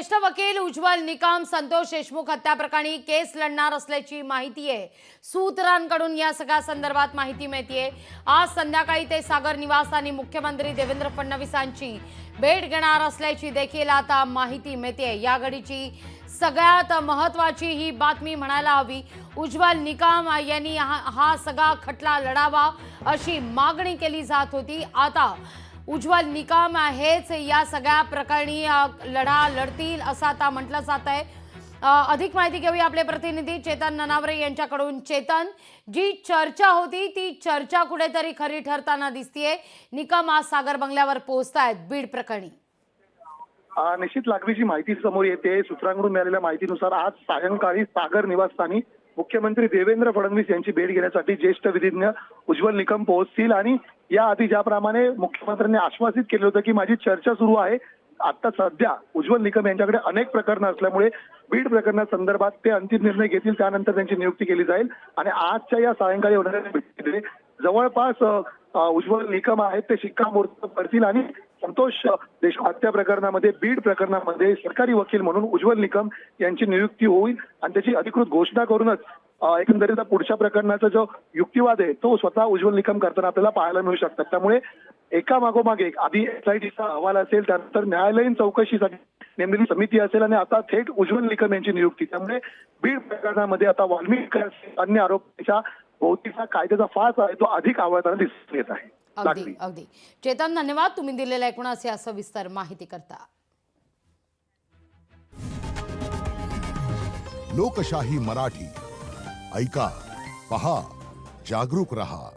ज्येष्ठ वकील उज्ज्वल निकम संतोष देशमुख हत्या प्रकरणी केस लढणार असल्याची माहिती आहे। सूत्रांकडून या सगळ्या संदर्भात माहिती मिळतेय। आज संध्याकाळी ते सागर निवासस्थानी मुख्यमंत्री देवेंद्र फडणवीसांची भेट घेणार असल्याची देखील आता माहिती मिळतेय। या घडीची सगळ्यात महत्त्वाची ही बातमी म्हणायला हवी, उज्ज्वल निकम यांनी हा सगळा खटला लढावा अशी मागणी केली जात होती। आता उज्ज्वल निकम हेच या सगळ्या प्रकरणी लढा लढतील असं आता म्हटलं जात आहे। अधिक माहिती घेऊया आपले प्रतिनिधी चेतन ननावरे यांच्याकडून। चेतन, जी चर्चा होती ती चर्चा कुठेतरी खरी ठरताना दिसतीये। निकम आज सागर बंगल्यावर पोहोचतायत बीड प्रकरणी। निश्चित लागलीची माहिती समोर येते। सूत्रांकडून मिळालेल्या माहितीनुसार आज सायंकाळी सागर निवासस्थानी मुख्यमंत्री देवेंद्र फडणवीस यांची भेट घेण्यासाठी ज्येष्ठ विधिज्ञ उज्ज्वल निकम पोहोचतील आणि याआधी ज्याप्रमाणे मुख्यमंत्र्यांनी आश्वासित केलं होतं की माझी चर्चा सुरू आहे, आता सध्या उज्ज्वल निकम यांच्याकडे अनेक प्रकरणं असल्यामुळे बीड प्रकरणासंदर्भात ते अंतिम निर्णय घेतील, त्यानंतर त्यांची नियुक्ती केली जाईल आणि आजच्या या सायंकाळी होणाऱ्या भेटीमध्ये जवळपास उज्ज्वल निकम आहेत ते शिक्कामोर्तब करतील आणि संतोष देशमुख हत्या प्रकरणामध्ये बीड प्रकरणामध्ये सरकारी वकील म्हणून उज्ज्वल निकम यांची नियुक्ती होईल आणि त्याची अधिकृत घोषणा करूनच एकंदरीत पुढच्या प्रकरणाचा जो युक्तिवाद आहे तो स्वतः उज्ज्वल निकम करताना आपल्याला पाहायला मिळू शकतात। त्यामुळे एका मागोमाग एक आधी SITचा अहवाल असेल, त्यानंतर न्यायालयीन चौकशीसाठी नेमलेली समिती असेल आणि आता थेट उज्ज्वल निकम यांची नियुक्ती। त्यामुळे बीड प्रकरणामध्ये आता वाल्मिक अन्य आरोपीच्या भोवतीचा कायद्याचा फास आहे तो अधिक आवळताना दिसून येत आहे। अगदी अगदी चेतन, धन्यवाद तुम्ही दिलेल्या एकूणच या सविस्तर माहिती करता। लोकशाही मराठी ऐका, पहा, जागरूक रहा।